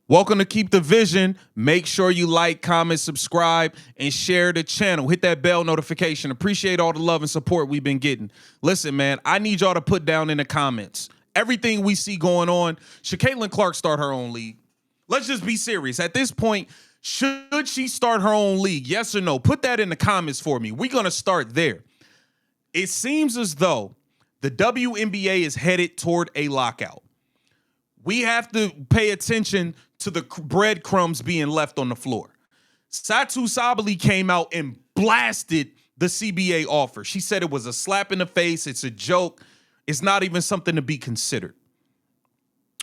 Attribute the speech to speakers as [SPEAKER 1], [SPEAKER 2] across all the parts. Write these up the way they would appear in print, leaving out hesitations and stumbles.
[SPEAKER 1] Welcome to Keep the Vision. Make sure you like, comment, subscribe, and share the channel. Hit that bell notification. Appreciate all the love and support we've been getting. Listen, man, I need y'all to put down in the comments everything we see going on. Should Caitlin Clark start her own league? Let's just be serious. At this point, should she start her own league? Yes or no? Put that in the comments for me. We're going to start there. It seems as though the WNBA is headed toward a lockout. We have to pay attention to the breadcrumbs being left on the floor. Satu Sabali came out and blasted the CBA offer. She said it was a slap in the face. It's a joke. It's not even something to be considered.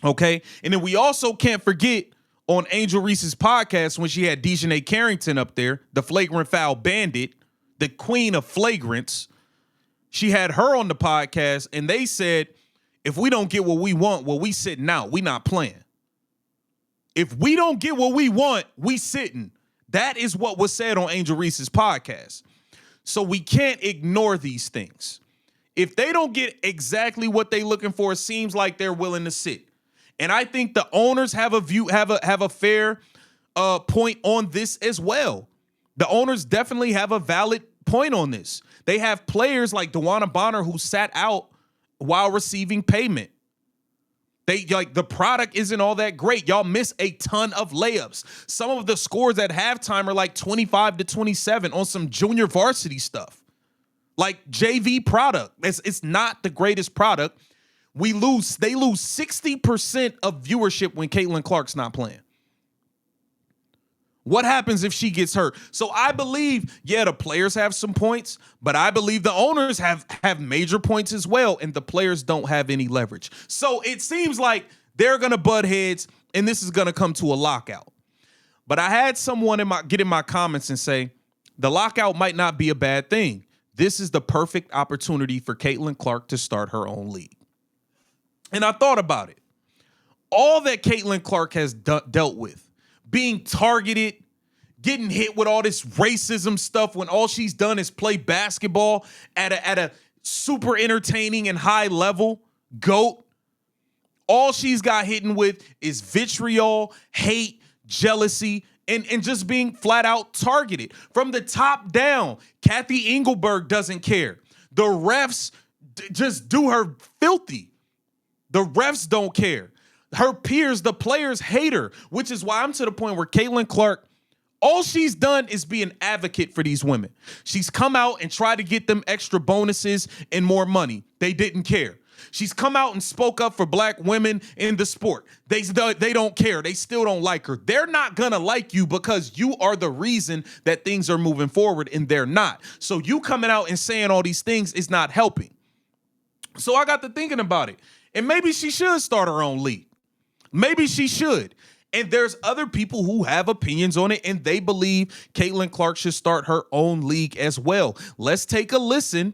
[SPEAKER 1] Okay? And then we also can't forget on Angel Reese's podcast when she had Dejanay Carrington up there, the flagrant foul bandit, the queen of flagrants. She had her on the podcast, and they said, if we don't get what we want, well, we sitting out. We not playing. If we don't get what we want, we sitting. That is what was said on Angel Reese's podcast. So we can't ignore these things. If they don't get exactly what they looking for, it seems like they're willing to sit. And I think the owners have a fair point on this as well. The owners definitely have a valid point on this. They have players like Dewana Bonner who sat out while receiving payment. The product isn't all that great. Y'all miss a ton of layups. Some of the scores at halftime are like 25-27 on some junior varsity stuff. Like JV product. It's not the greatest product. They lose 60% of viewership when Caitlin Clark's not playing. What happens if she gets hurt? So I believe, the players have some points, but I believe the owners have major points as well, and the players don't have any leverage. So it seems like they're going to butt heads, and this is going to come to a lockout. But I had someone get in my comments and say, the lockout might not be a bad thing. This is the perfect opportunity for Caitlin Clark to start her own league. And I thought about it. All that Caitlin Clark has dealt with, being targeted, getting hit with all this racism stuff when all she's done is play basketball at a super entertaining and high level, GOAT. All she's got hit with is vitriol, hate, jealousy, and just being flat out targeted. From the top down, Kathy Engelberg doesn't care. The refs just do her filthy. The refs don't care. Her peers, the players hate her, which is why I'm to the point where Caitlin Clark, all she's done is be an advocate for these women. She's come out and tried to get them extra bonuses and more money. They didn't care. She's come out and spoke up for black women in the sport. They don't care. They still don't like her. They're not going to like you because you are the reason that things are moving forward, and they're not. So you coming out and saying all these things is not helping. So I got to thinking about it. And maybe she should start her own league. Maybe she should. And there's other people who have opinions on it, and they believe Caitlin Clark should start her own league as well. Let's take a listen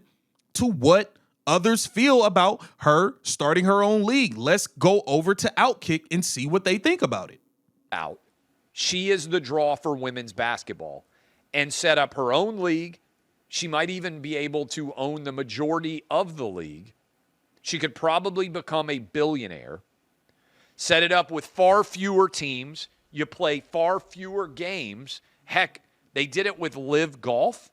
[SPEAKER 1] to what others feel about her starting her own league. Let's go over to Outkick and see what they think about it.
[SPEAKER 2] She is the draw for women's basketball and set up her own league. She might even be able to own the majority of the league. She could probably become a billionaire. Set it up with far fewer teams. You play far fewer games. Heck, they did it with Live Golf.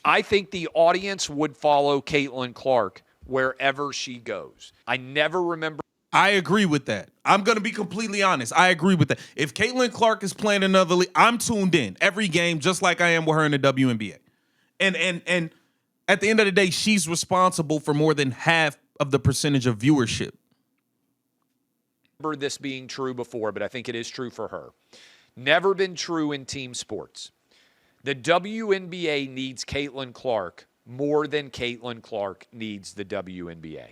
[SPEAKER 2] I think the audience would follow Caitlin Clark wherever she goes. I never remember.
[SPEAKER 1] I agree with that. I'm going to be completely honest. I agree with that. If Caitlin Clark is playing another league, I'm tuned in every game just like I am with her in the WNBA. And at the end of the day, she's responsible for more than half of the percentage of viewership.
[SPEAKER 2] This being true before, but I think it is true for her. Never been true in team sports. The WNBA needs Caitlin Clark more than Caitlin Clark needs the WNBA.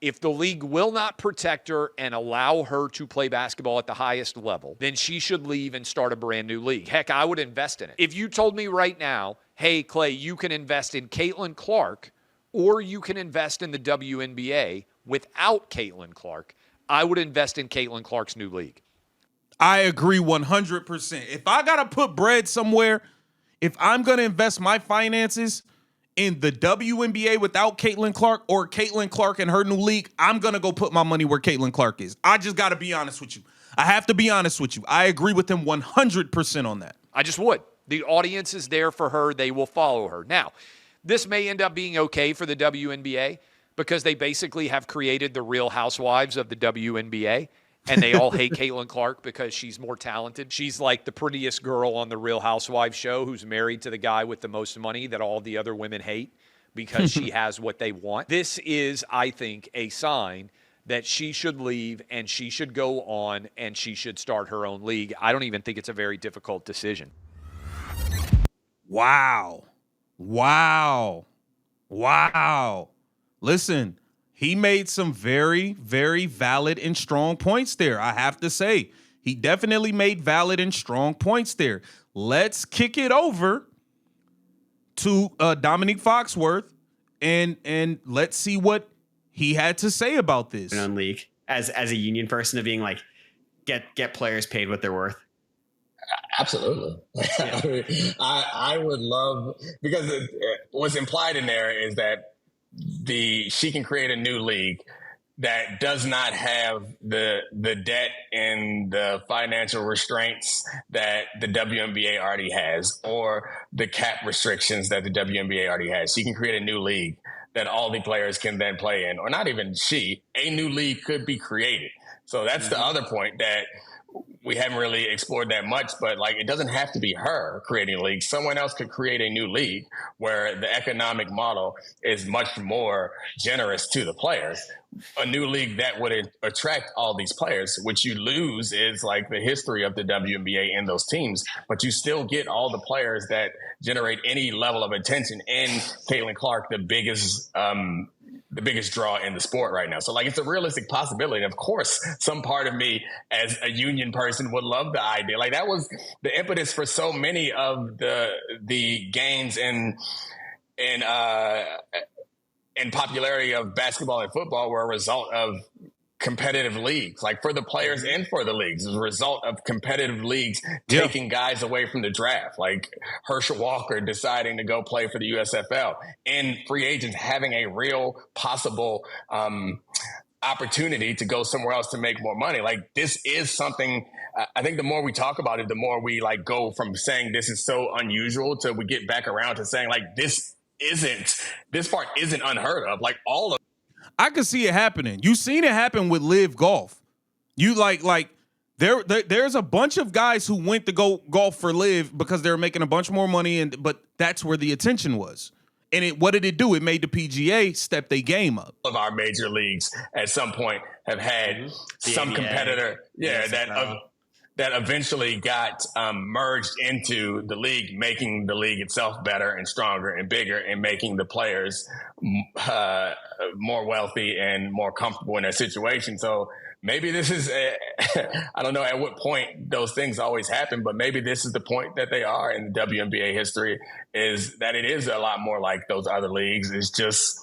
[SPEAKER 2] If the league will not protect her and allow her to play basketball at the highest level, then she should leave and start a brand new league. Heck, I would invest in it. If you told me right now, hey, Clay, you can invest in Caitlin Clark or you can invest in the WNBA without Caitlin Clark, I would invest in Caitlin Clark's new league.
[SPEAKER 1] I agree 100%. If I got to put bread somewhere, if I'm going to invest my finances in the WNBA without Caitlin Clark or Caitlin Clark and her new league, I'm going to go put my money where Caitlin Clark is. I just got to be honest with you. I have to be honest with you. I agree with him 100% on that.
[SPEAKER 2] I just would. The audience is there for her. They will follow her. Now, this may end up being okay for the WNBA because they basically have created the Real Housewives of the WNBA, and they all hate Caitlin Clark because she's more talented. She's like the prettiest girl on the Real Housewives show who's married to the guy with the most money that all the other women hate because she has what they want. This is, I think, a sign that she should leave and she should go on and she should start her own league. I don't even think it's a very difficult decision.
[SPEAKER 1] Wow. Listen, he made some very, very valid and strong points there. I have to say, he definitely made valid and strong points there. Let's kick it over to Dominique Foxworth and let's see what he had to say about this.
[SPEAKER 3] On league as a union person of being like, get players paid what they're worth.
[SPEAKER 4] Absolutely.
[SPEAKER 3] Yeah.
[SPEAKER 4] I would love, because what's implied in there is that she can create a new league that does not have the debt and the financial restraints that the WNBA already has, or the cap restrictions that the WNBA already has. She can create a new league that all the players can then play in, or not even a new league could be created. So that's the other point that we haven't really explored that much, but like, it doesn't have to be her creating a league. Someone else could create a new league where the economic model is much more generous to the players. A new league that would attract all these players. What you lose is like the history of the WNBA and those teams, but you still get all the players that generate any level of attention. And Caitlin Clark, the biggest draw in the sport right now. So like, it's a realistic possibility. And of course, some part of me as a union person would love the idea. Like, that was the impetus for so many of the gains in popularity of basketball and football were a result of competitive leagues, like for the players and for the leagues, as a result of competitive leagues taking guys away from the draft, like Herschel Walker deciding to go play for the USFL, and free agents having a real possible opportunity to go somewhere else to make more money. Like, this is something, I think the more we talk about it, the more we like go from saying this is so unusual to we get back around to saying like, this part isn't unheard of. Like, all of
[SPEAKER 1] I could see it happening. You've seen it happen with Live Golf. You there's a bunch of guys who went to go golf for Live because they were making a bunch more money, but that's where the attention was. And what did it do? It made the PGA step their game up.
[SPEAKER 4] of our major leagues at some point have had some
[SPEAKER 3] NBA,
[SPEAKER 4] competitor, that eventually got merged into the league, making the league itself better and stronger and bigger, and making the players more wealthy and more comfortable in their situation. So maybe this is, I don't know at what point those things always happen, but maybe this is the point that they are in the WNBA history, is that it is a lot more like those other leagues. It's just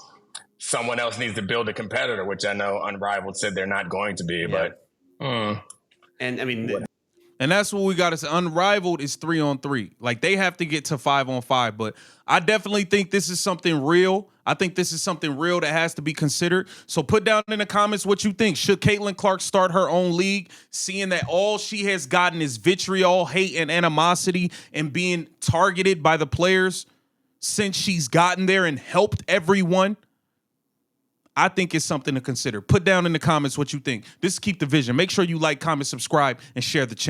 [SPEAKER 4] someone else needs to build a competitor, which I know Unrivaled said they're not going to be, but.
[SPEAKER 3] And I mean,
[SPEAKER 1] And that's what we got to say. Unrivaled is 3-on-3. Like, they have to get to 5-on-5. But I definitely think this is something real. I think this is something real that has to be considered. So put down in the comments what you think. Should Caitlin Clark start her own league, seeing that all she has gotten is vitriol, hate, and animosity, and being targeted by the players since she's gotten there and helped everyone? I think it's something to consider. Put down in the comments what you think. This is Keep the Vision. Make sure you like, comment, subscribe, and share the channel.